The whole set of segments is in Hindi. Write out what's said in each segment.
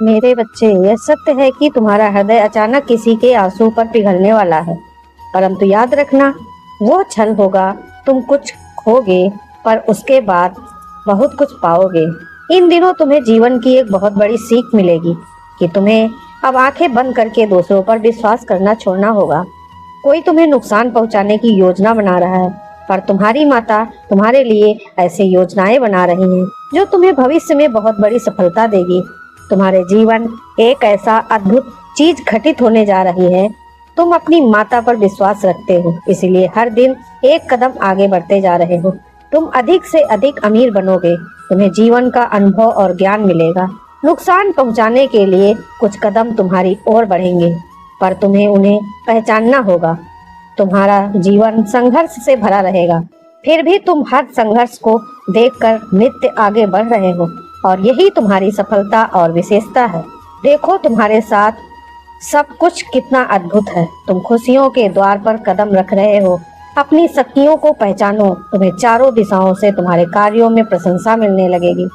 मेरे बच्चे, यह सत्य है कि तुम्हारा हृदय अचानक किसी के आंसू पर पिघलने वाला है, परंतु याद रखना, वो क्षण होगा। तुम कुछ खोगे, पर उसके बाद बहुत कुछ पाओगे। इन दिनों तुम्हें जीवन की एक बहुत बड़ी सीख मिलेगी कि तुम्हें अब आंखें बंद करके दूसरों पर विश्वास करना छोड़ना होगा। कोई तुम्हें नुकसान पहुंचाने की योजना बना रहा है, पर तुम्हारी माता तुम्हारे लिए ऐसी योजनाएं बना रही हैं जो तुम्हें भविष्य में बहुत बड़ी सफलता देगी। तुम्हारे जीवन एक ऐसा अद्भुत चीज घटित होने जा रही है। तुम अपनी माता पर विश्वास रखते हो, इसीलिए हर दिन एक कदम आगे बढ़ते जा रहे हो। तुम अधिक से अधिक अमीर बनोगे, तुम्हें जीवन का अनुभव और ज्ञान मिलेगा। नुकसान पहुंचाने के लिए कुछ कदम तुम्हारी ओर बढ़ेंगे, पर तुम्हें उन्हें पहचानना होगा। तुम्हारा जीवन संघर्ष से भरा रहेगा, फिर भी तुम हर संघर्ष को देखकर नित्य आगे बढ़ रहे हो, और यही तुम्हारी सफलता और विशेषता है। देखो तुम्हारे साथ सब कुछ कितना अद्भुत है। तुम खुशियों के द्वार पर कदम रख रहे हो। अपनी शक्तियों को पहचानो, तुम्हें चारों दिशाओं से तुम्हारे कार्यों में प्रशंसा मिलने लगेगी।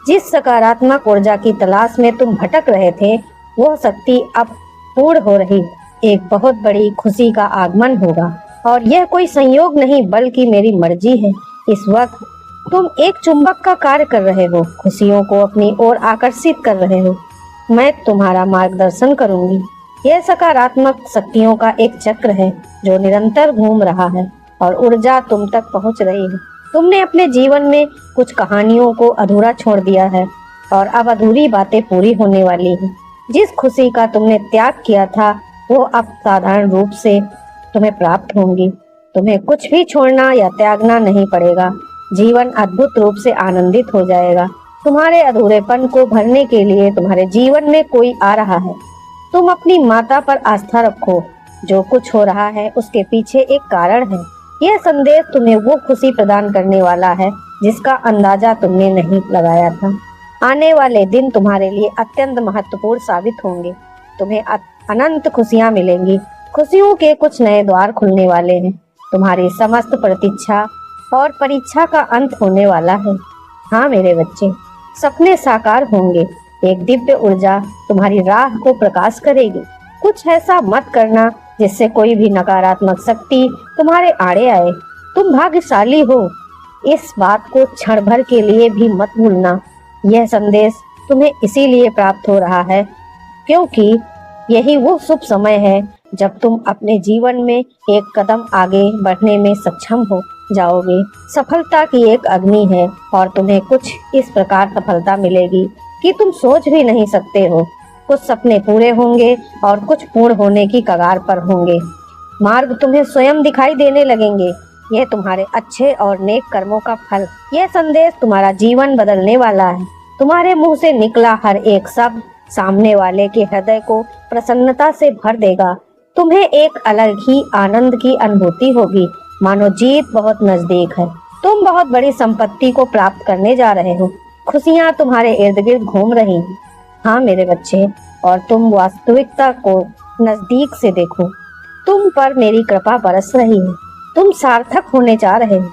जिस सकारात्मक ऊर्जा की तलाश में तुम भटक रहे थे, वो शक्ति अब पूर्ण हो रही। एक बहुत बड़ी खुशी का आगमन होगा, और यह कोई संयोग नहीं बल्कि मेरी मर्जी है। इस वक्त तुम एक चुंबक का कार्य कर रहे हो, खुशियों को अपनी ओर आकर्षित कर रहे हो। मैं तुम्हारा मार्गदर्शन करूंगी। यह सकारात्मक शक्तियों का एक चक्र है जो निरंतर घूम रहा है, और ऊर्जा तुम तक पहुंच रही है। तुमने अपने जीवन में कुछ कहानियों को अधूरा छोड़ दिया है, और अब अधूरी बातें पूरी होने वाली हैं। जिस खुशी का तुमने त्याग किया था, वो अब साधारण रूप से तुम्हें प्राप्त होंगी। तुम्हें कुछ भी छोड़ना या त्यागना नहीं पड़ेगा। जीवन अद्भुत रूप से आनंदित हो जाएगा। तुम्हारे अधूरेपन को भरने के लिए तुम्हारे जीवन में कोई आ रहा है। तुम अपनी माता पर आस्था रखो। जो कुछ हो रहा है उसके पीछे एक कारण है। यह संदेश तुम्हें वो खुशी प्रदान करने वाला है जिसका अंदाजा तुमने नहीं लगाया था। आने वाले दिन तुम्हारे लिए अत्यंत महत्वपूर्ण साबित होंगे। तुम्हें अनंत खुशियां मिलेंगी। खुशियों के कुछ नए द्वार खुलने वाले हैं। तुम्हारी समस्त प्रतीक्षा और परीक्षा का अंत होने वाला है। हाँ मेरे बच्चे, सपने साकार होंगे। एक दिव्य ऊर्जा तुम्हारी राह को प्रकाश करेगी। कुछ ऐसा मत करना जिससे कोई भी नकारात्मक शक्ति तुम्हारे आड़े आए। तुम भाग्यशाली हो, इस बात को क्षण भर के लिए भी मत भूलना। यह संदेश तुम्हें इसीलिए प्राप्त हो रहा है क्योंकि यही वो शुभ समय है जब तुम अपने जीवन में एक कदम आगे बढ़ने में सक्षम हो जाओगे। सफलता की एक अग्नि है, और तुम्हें कुछ इस प्रकार सफलता मिलेगी कि तुम सोच भी नहीं सकते हो। कुछ सपने पूरे होंगे और कुछ पूर्ण होने की कगार पर होंगे। मार्ग तुम्हें स्वयं दिखाई देने लगेंगे। यह तुम्हारे अच्छे और नेक कर्मों का फल। यह संदेश तुम्हारा जीवन बदलने वाला है। तुम्हारे मुंह से निकला हर एक शब्द सामने वाले के हृदय को प्रसन्नता से भर देगा। तुम्हें एक अलग ही आनंद की अनुभूति होगी, मानो जीत बहुत नजदीक है। तुम बहुत बड़ी संपत्ति को प्राप्त करने जा रहे हो। खुशियां तुम्हारे इर्द गिर्द घूम रही हैं। हाँ मेरे बच्चे, और तुम वास्तविकता को नजदीक से देखो। तुम पर मेरी कृपा बरस रही है। तुम सार्थक होने जा रहे हो।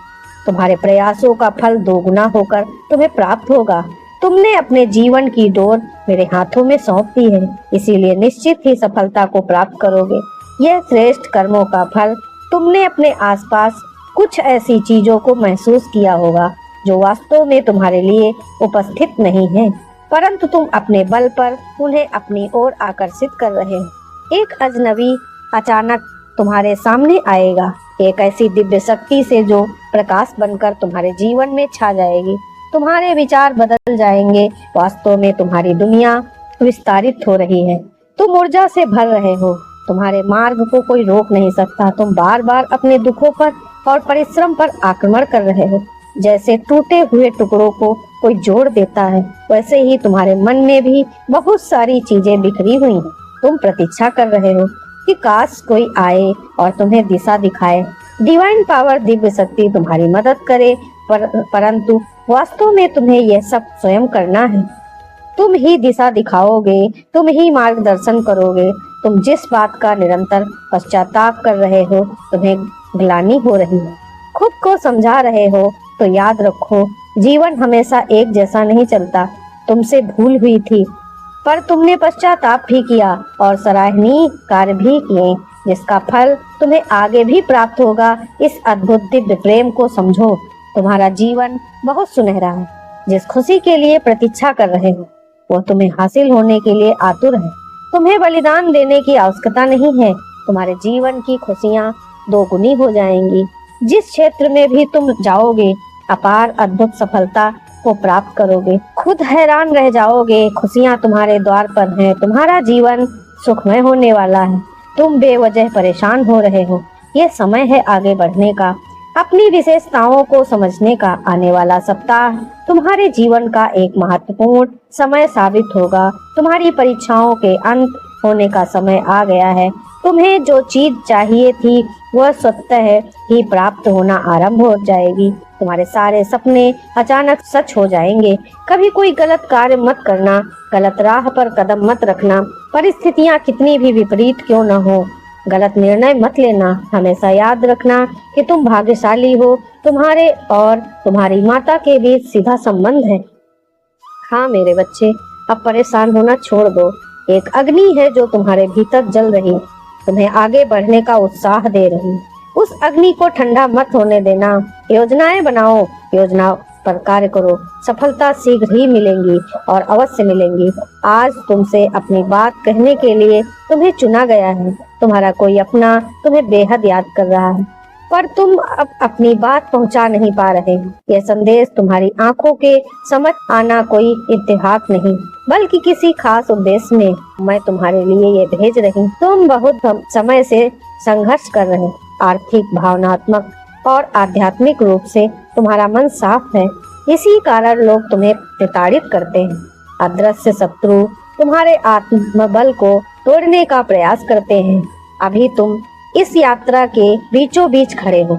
तुम्हारे प्रयासों का फल दोगुना होकर तुम्हें प्राप्त होगा। तुमने अपने जीवन की डोर मेरे हाथों में सौंप दी है, इसीलिए निश्चित ही सफलता को प्राप्त करोगे। यह श्रेष्ठ कर्मों का फल। तुमने अपने आसपास कुछ ऐसी चीजों को महसूस किया होगा जो वास्तव में तुम्हारे लिए उपस्थित नहीं है, परंतु तुम अपने बल पर उन्हें अपनी ओर आकर्षित कर रहे हो। एक अजनबी अचानक तुम्हारे सामने आएगा, एक ऐसी दिव्य शक्ति से जो प्रकाश बनकर तुम्हारे जीवन में छा जाएगी। तुम्हारे विचार बदल जाएंगे। वास्तव में तुम्हारी दुनिया विस्तारित हो रही है। तुम ऊर्जा से भर रहे हो। तुम्हारे मार्ग को कोई रोक नहीं सकता। तुम बार बार अपने दुखों पर और परिश्रम पर आक्रमण कर रहे हो। जैसे टूटे हुए टुकड़ों को कोई जोड़ देता है, वैसे ही तुम्हारे मन में भी बहुत सारी चीजें बिखरी हुई हैं। तुम प्रतीक्षा कर रहे हो कि काश कोई आए और तुम्हें दिशा दिखाए। डिवाइन पावर, दिव्य शक्ति तुम्हारी मदद करे, परंतु वास्तव में तुम्हें यह सब स्वयं करना है। तुम ही दिशा दिखाओगे, तुम ही मार्गदर्शन करोगे। तुम जिस बात का निरंतर पश्चाताप कर रहे हो, तुम्हें ग्लानि हो रही है, खुद को समझा रहे हो, तो याद रखो, जीवन हमेशा एक जैसा नहीं चलता। तुमसे भूल हुई थी, पर तुमने पश्चाताप भी किया और सराहनीय कार्य भी किए, जिसका फल तुम्हें आगे भी प्राप्त होगा। इस अद्भुत दिव्य प्रेम को समझो। तुम्हारा जीवन बहुत सुनहरा है। जिस खुशी के लिए प्रतीक्षा कर रहे हो वो तुम्हें हासिल होने के लिए आतुर है। तुम्हें बलिदान देने की आवश्यकता नहीं है। तुम्हारे जीवन की खुशियाँ दोगुनी हो जाएंगी। जिस क्षेत्र में भी तुम जाओगे अपार अद्भुत सफलता को प्राप्त करोगे। खुद हैरान रह जाओगे। खुशियाँ तुम्हारे द्वार पर हैं। तुम्हारा जीवन सुखमय होने वाला है। तुम बेवजह परेशान हो रहे हो। ये समय है आगे बढ़ने का, अपनी विशेषताओं को समझने का। आने वाला सप्ताह तुम्हारे जीवन का एक महत्वपूर्ण समय साबित होगा। तुम्हारी परीक्षाओं के अंत होने का समय आ गया है। तुम्हें जो चीज चाहिए थी वह स्वतः ही प्राप्त होना आरंभ हो जाएगी। तुम्हारे सारे सपने अचानक सच हो जाएंगे। कभी कोई गलत कार्य मत करना, गलत राह पर कदम मत रखना। परिस्थितियाँ कितनी भी विपरीत क्यों न हो, गलत निर्णय मत लेना। हमेशा याद रखना कि तुम भाग्यशाली हो। तुम्हारे और तुम्हारी माता के बीच सीधा संबंध है। हाँ मेरे बच्चे, अब परेशान होना छोड़ दो। एक अग्नि है जो तुम्हारे भीतर जल रही, तुम्हें आगे बढ़ने का उत्साह दे रही। उस अग्नि को ठंडा मत होने देना। योजनाएं बनाओ, योजना पर कार्य करो। सफलता शीघ्र ही मिलेंगी और अवश्य मिलेंगी। आज तुमसे अपनी बात कहने के लिए तुम्हें चुना गया है। तुम्हारा कोई अपना तुम्हें बेहद याद कर रहा है, पर तुम अब अपनी बात पहुंचा नहीं पा रहे हो। यह संदेश तुम्हारी आंखों के समझ आना कोई इत्तेफाक नहीं, बल्कि किसी खास उद्देश्य में मैं तुम्हारे लिए ये भेज रही हूँ। तुम बहुत समय से संघर्ष कर रहे, आर्थिक, भावनात्मक और आध्यात्मिक रूप से तुम्हारा मन साफ है। इसी कारण लोग तुम्हें प्रताड़ित करते हैं। अदृश्य शत्रु तुम्हारे आत्मबल को तोड़ने का प्रयास करते हैं। अभी तुम इस यात्रा के बीचों बीच खड़े हो।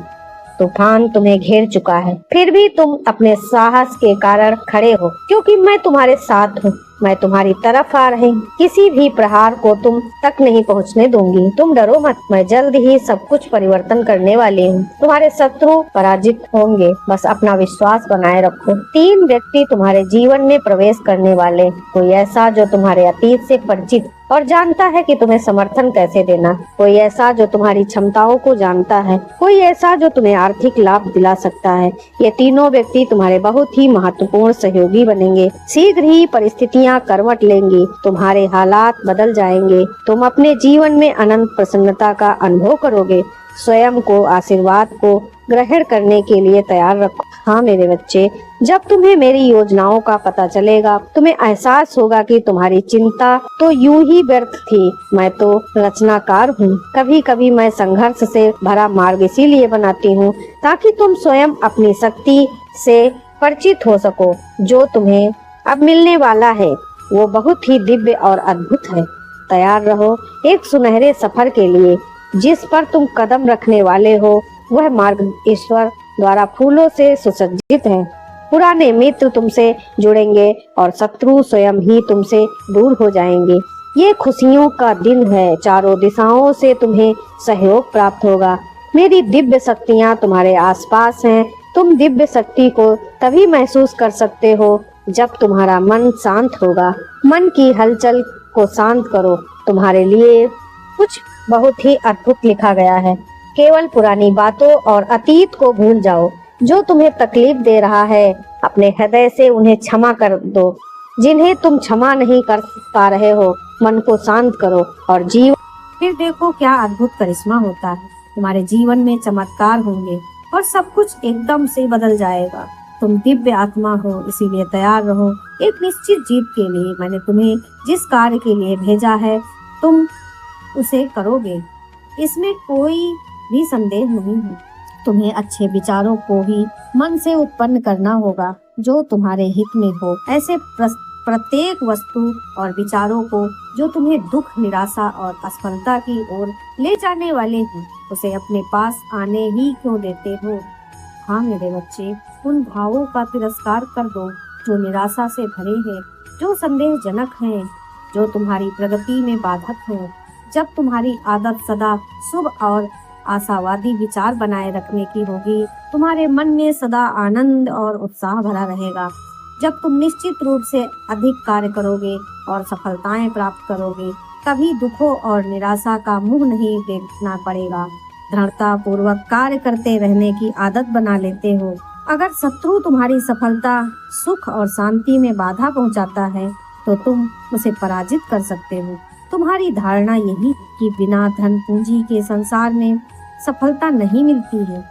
तूफान तुम्हें घेर चुका है, फिर भी तुम अपने साहस के कारण खड़े हो, क्योंकि मैं तुम्हारे साथ हूँ। मैं तुम्हारी तरफ आ रही, किसी भी प्रहार को तुम तक नहीं पहुँचने दूंगी। तुम डरो मत, मैं जल्द ही सब कुछ परिवर्तन करने वाली हूँ। तुम्हारे शत्रु पराजित होंगे, बस अपना विश्वास बनाए रखो। 3 व्यक्ति तुम्हारे जीवन में प्रवेश करने वाले, कोई ऐसा जो तुम्हारे अतीत से परिचित और जानता है कि तुम्हें समर्थन कैसे देना, कोई ऐसा जो तुम्हारी क्षमताओं को जानता है, कोई ऐसा जो तुम्हें आर्थिक लाभ दिला सकता है। ये तीनों व्यक्ति तुम्हारे बहुत ही महत्वपूर्ण सहयोगी बनेंगे। शीघ्र ही परिस्थितियां करवट लेंगी, तुम्हारे हालात बदल जाएंगे। तुम अपने जीवन में अनंत प्रसन्नता का अनुभव करोगे। स्वयं को, आशीर्वाद को ग्रहण करने के लिए तैयार रखो। हाँ मेरे बच्चे, जब तुम्हें मेरी योजनाओं का पता चलेगा, तुम्हें एहसास होगा कि तुम्हारी चिंता तो यूं ही व्यर्थ थी। मैं तो रचनाकार हूँ। कभी कभी मैं संघर्ष से भरा मार्ग इसीलिए बनाती हूँ ताकि तुम स्वयं अपनी शक्ति से परिचित हो सको। जो तुम्हें अब मिलने वाला है वो बहुत ही दिव्य और अद्भुत है। तैयार रहो एक सुनहरे सफर के लिए। जिस पर तुम कदम रखने वाले हो वह मार्ग ईश्वर द्वारा फूलों से सुसज्जित है। पुराने मित्र तुमसे जुड़ेंगे और शत्रु स्वयं ही तुमसे दूर हो जाएंगे। ये खुशियों का दिन है। चारों दिशाओं से तुम्हें सहयोग प्राप्त होगा। मेरी दिव्य शक्तियाँ तुम्हारे आसपास हैं। तुम दिव्य शक्ति को तभी महसूस कर सकते हो जब तुम्हारा मन शांत होगा। मन की हलचल को शांत करो। तुम्हारे लिए कुछ बहुत ही अद्भुत लिखा गया है। केवल पुरानी बातों और अतीत को भूल जाओ। जो तुम्हें तकलीफ दे रहा है अपने हृदय से उन्हें क्षमा कर दो। जिन्हें तुम क्षमा नहीं कर पा रहे हो मन को शांत करो और जीवन। फिर देखो क्या अद्भुत करिश्मा होता है। तुम्हारे जीवन में चमत्कार होंगे और सब कुछ एकदम से बदल जाएगा। तुम दिव्य आत्मा हो, इसीलिए तैयार रहो एक निश्चित जीत के लिए। मैंने तुम्हें जिस कार्य के लिए भेजा है तुम उसे करोगे, इसमें कोई भी संदेह नहीं है। तुम्हें अच्छे विचारों को ही मन से उत्पन्न करना होगा जो तुम्हारे हित में हो। ऐसे प्रत्येक वस्तु और विचारों को जो तुम्हें दुख, निराशा और असफलता की ओर ले जाने वाले हैं उसे अपने पास आने ही क्यों देते हो। हाँ मेरे बच्चे, उन भावों का तिरस्कार कर दो जो निराशा से भरे हैं, जो संदेहजनक हैं, जो तुम्हारी प्रगति में बाधक हैं। जब तुम्हारी आदत सदा शुभ और आशावादी विचार बनाए रखने की होगी, तुम्हारे मन में सदा आनंद और उत्साह भरा रहेगा। जब तुम निश्चित रूप से अधिक कार्य करोगे और सफलताएं प्राप्त करोगे। कभी दुखों और निराशा का मुंह नहीं देखना पड़ेगा। दृढ़ता पूर्वक कार्य करते रहने की आदत बना लेते हो। अगर शत्रु तुम्हारी सफलता, सुख और शांति में बाधा पहुंचाता है तो तुम उसे पराजित कर सकते हो। तुम्हारी धारणा यही कि बिना धन पूंजी के संसार में सफलता नहीं मिलती है,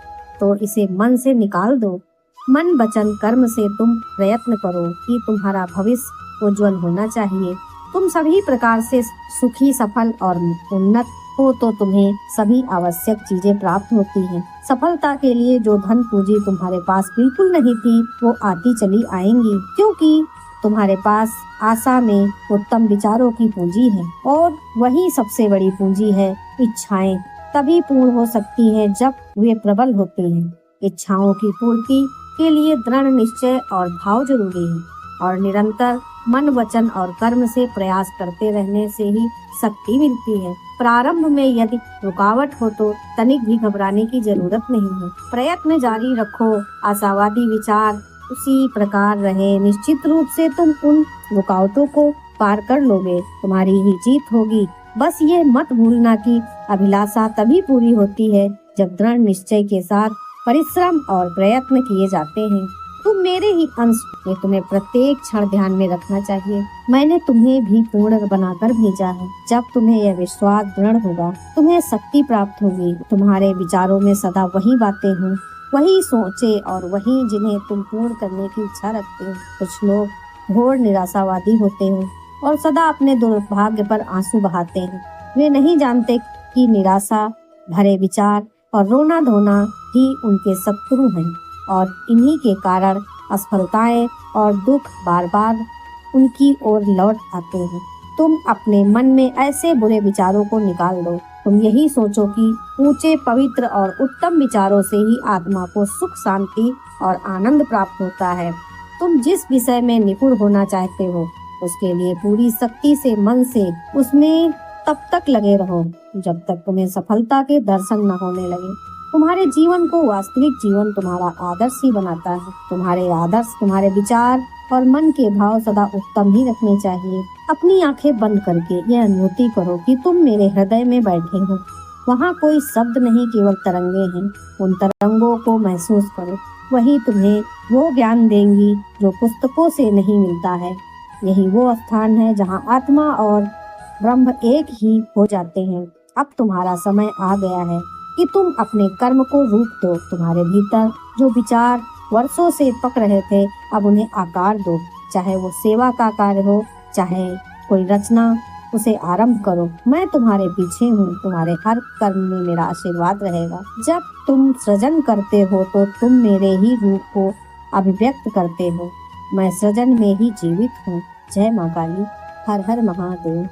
तो इसे मन से निकाल दो। मन वचन कर्म से तुम प्रयत्न करो कि तुम्हारा भविष्य उज्जवल होना चाहिए। तुम सभी प्रकार से सुखी, सफल और उन्नत हो तो तुम्हें सभी आवश्यक चीजें प्राप्त होती हैं। सफलता के लिए जो धन पूंजी तुम्हारे पास बिल्कुल नहीं थी, वो आती चली आएंगी, क्योंकि तुम्हारे पास आशा में उत्तम विचारों की पूंजी है और वही सबसे बड़ी पूंजी है। इच्छाएं तभी पूर्ण हो सकती हैं जब वे प्रबल होती हैं। इच्छाओं की पूर्ति के लिए दृढ़ निश्चय और भाव जरूरी है और निरंतर मन, वचन और कर्म से प्रयास करते रहने से ही शक्ति मिलती है। प्रारंभ में यदि रुकावट हो तो तनिक भी घबराने की जरूरत नहीं है। प्रयत्न जारी रखो, आशावादी विचार उसी प्रकार रहे। निश्चित रूप से तुम उन रुकावटों को पार कर लोगे, तुम्हारी ही जीत होगी। बस ये मत भूलना कि अभिलाषा तभी पूरी होती है जब दृढ़ निश्चय के साथ परिश्रम और प्रयत्न किए जाते हैं। तुम मेरे ही अंश, ये तुम्हें प्रत्येक क्षण ध्यान में रखना चाहिए। मैंने तुम्हें भी पूर्ण बनाकर भेजा है। जब तुम्हें यह विश्वास दृढ़ होगा, तुम्हें शक्ति प्राप्त होगी। तुम्हारे विचारों में सदा वही बातें हों, वही सोचे और वही जिन्हें तुम पूर्ण करने की इच्छा रखते हो। कुछ लोग घोर निराशावादी होते हैं और सदा अपने दुर्भाग्य पर आंसू बहाते हैं। वे नहीं जानते कि निराशा भरे विचार और रोना धोना ही उनके शत्रु हैं और इन्हीं के कारण असफलताएं और दुख बार बार उनकी ओर लौट आते हैं। तुम अपने मन में ऐसे बुरे विचारों को निकाल दो। तुम यही सोचो कि ऊंचे, पवित्र और उत्तम विचारों से ही आत्मा को सुख, शांति और आनंद प्राप्त होता है। तुम जिस विषय में निपुण होना चाहते हो, उसके लिए पूरी शक्ति से, मन से उसमें तब तक लगे रहो जब तक तुम्हें सफलता के दर्शन न होने लगे। तुम्हारे जीवन को वास्तविक जीवन तुम्हारा आदर्श ही बनाता है। तुम्हारे आदर्श, तुम्हारे विचार और मन के भाव सदा उत्तम ही रखने चाहिए। अपनी आंखें बंद करके यह अनुभूति करो कि तुम मेरे हृदय में बैठे हो। वहाँ कोई शब्द नहीं, केवल तरंगे हैं। उन तरंगों को महसूस करो, वही तुम्हें वो ज्ञान देंगी जो पुस्तकों से नहीं मिलता है। यही वो स्थान है जहाँ आत्मा और ब्रह्म एक ही हो जाते हैं। अब तुम्हारा समय आ गया है कि तुम अपने कर्म को रूप दो। तुम्हारे भीतर जो विचार वर्षों से पक रहे थे, अब उन्हें आकार दो। चाहे वो सेवा का कार्य हो, चाहे कोई रचना, उसे आरंभ करो। मैं तुम्हारे पीछे हूँ। तुम्हारे हर कर्म में मेरा आशीर्वाद रहेगा। जब तुम सृजन करते हो तो तुम मेरे ही रूप को अभिव्यक्त करते हो। मैं सृजन में ही जीवित हूँ। जय माँ काली। हर हर महादेव।